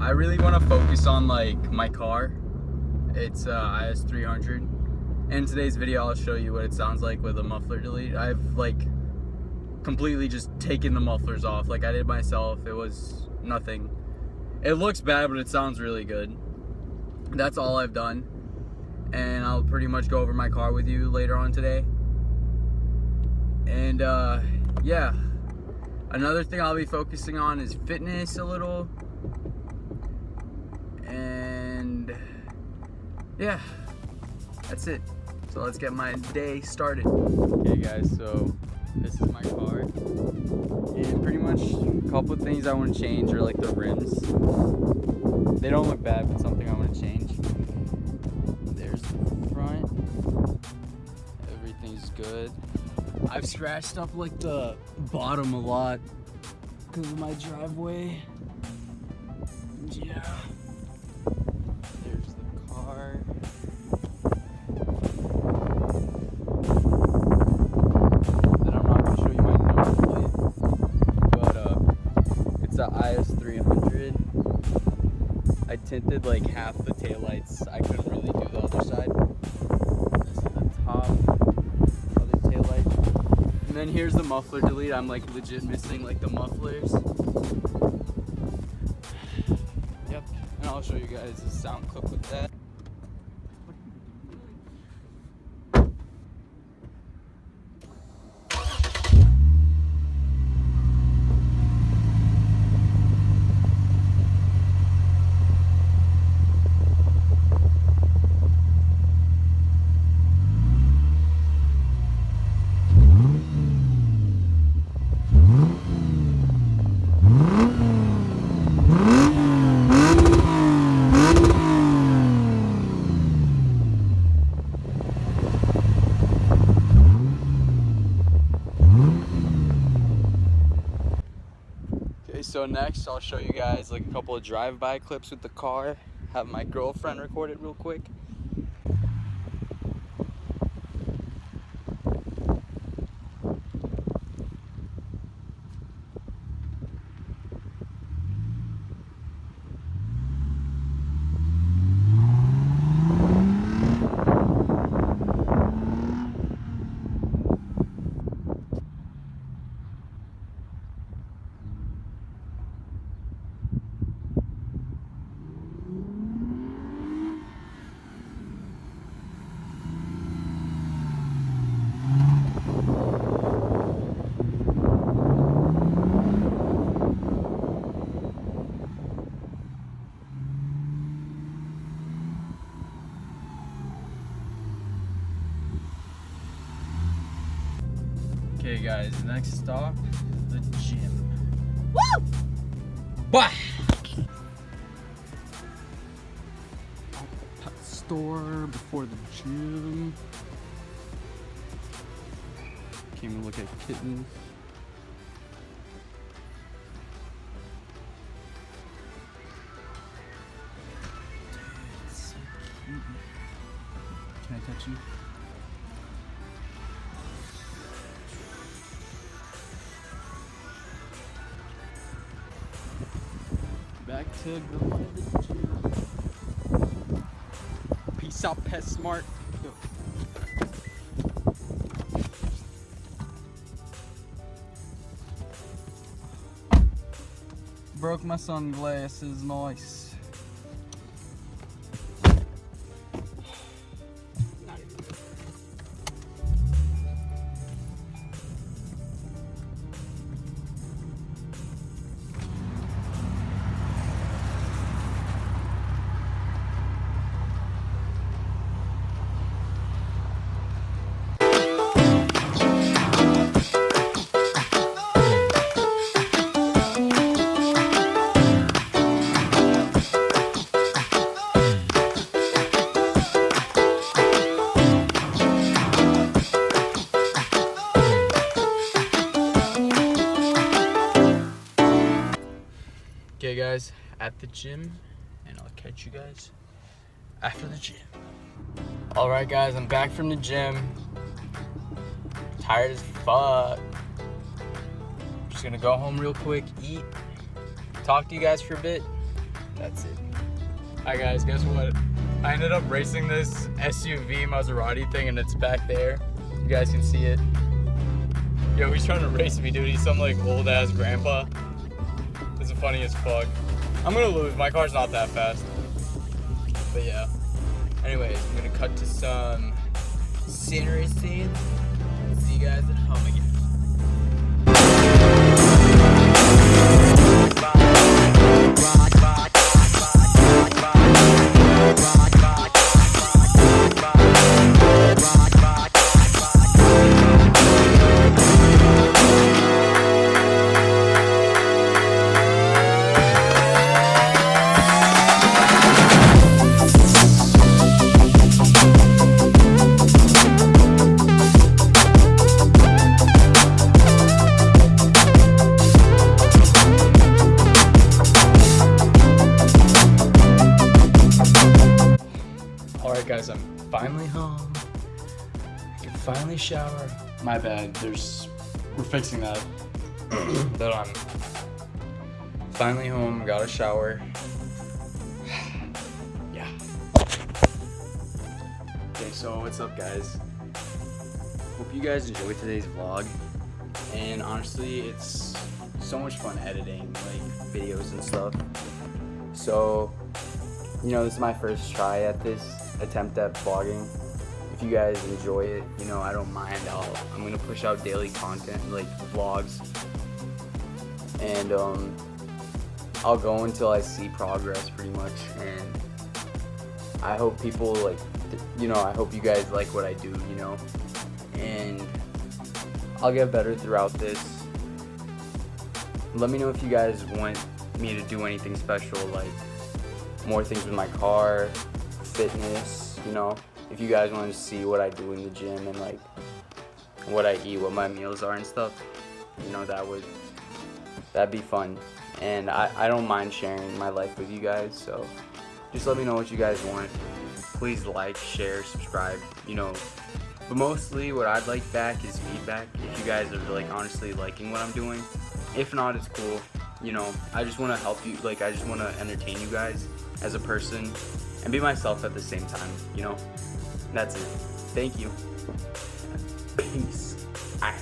I really want to focus on like my car. It's IS 300. In today's video, I'll show you what it sounds like with a muffler delete. I've like completely just taken the mufflers off, like I did myself. It was nothing. It looks bad, but it sounds really good. That's all I've done, and I'll pretty much go over my car with you later on today. And yeah, another thing I'll be focusing on is fitness a little. And yeah, that's it. So let's get my day started. Okay guys, so this is my car, and pretty much a couple of things I want to change are like the rims. They don't look bad, but something I want to change. There's the front. Everything's good. I've scratched up like the bottom a lot because of my driveway. Yeah. There's the car. And I'm not going to show you my number plate, but it's a IS 300. I tinted like half the taillights. I couldn't really do the other side. This is the top, other taillight. And then here's the muffler delete. I'm like legit missing like the mufflers. Yep, and I'll show you guys the sound clip with that. So next I'll show you guys like a couple of drive-by clips with the car. Have my girlfriend record it real quick. Okay guys, next stop, the gym. Woo! Bah! Pet store before the gym. Came to look at kittens. It's so cute. Can I touch you? Back to go to the gym. Peace out, Pet Smart. Go. Broke my sunglasses, nice. Okay guys, at the gym, and I'll catch you guys after the gym. Alright guys, I'm back from the gym. Tired as fuck. Just gonna go home real quick, eat, talk to you guys for a bit, That's it. Alright guys, guess what? I ended up racing this SUV Maserati thing and it's back there. You guys can see it. Yo, he's trying to race me, dude. He's some like old ass grandpa. This is funny as fuck. I'm gonna lose. My car's not that fast. But yeah. Anyways, I'm gonna cut to some scenery scenes. See you guys at home again. Alright guys, I'm finally home. I can finally shower. My bad, we're fixing that. But I'm finally home, got a shower. Yeah. Okay, so what's up guys? Hope you guys enjoyed today's vlog. And honestly, it's so much fun editing like videos and stuff. So, you know, this is my first try at this attempt at vlogging. If you guys enjoy it, you know, I don't mind. I'm gonna push out daily content like vlogs, and I'll go until I see progress pretty much. And I hope people like, you know, I hope you guys like what I do, you know, and I'll get better throughout this. Let me know if you guys want me to do anything special, like more things with my car, fitness, you know, if you guys want to see what I do in the gym and like what I eat, what my meals are and stuff, you know, that'd be fun. And I don't mind sharing my life with you guys, so just let me know what you guys want. Please like, share, subscribe, you know, but mostly what I'd like back is feedback. If you guys are like honestly liking what I'm doing, if not, it's cool. You know, I just want to help you, like I just want to entertain you guys as a person and be myself at the same time, you know. That's it. Thank you. Peace out.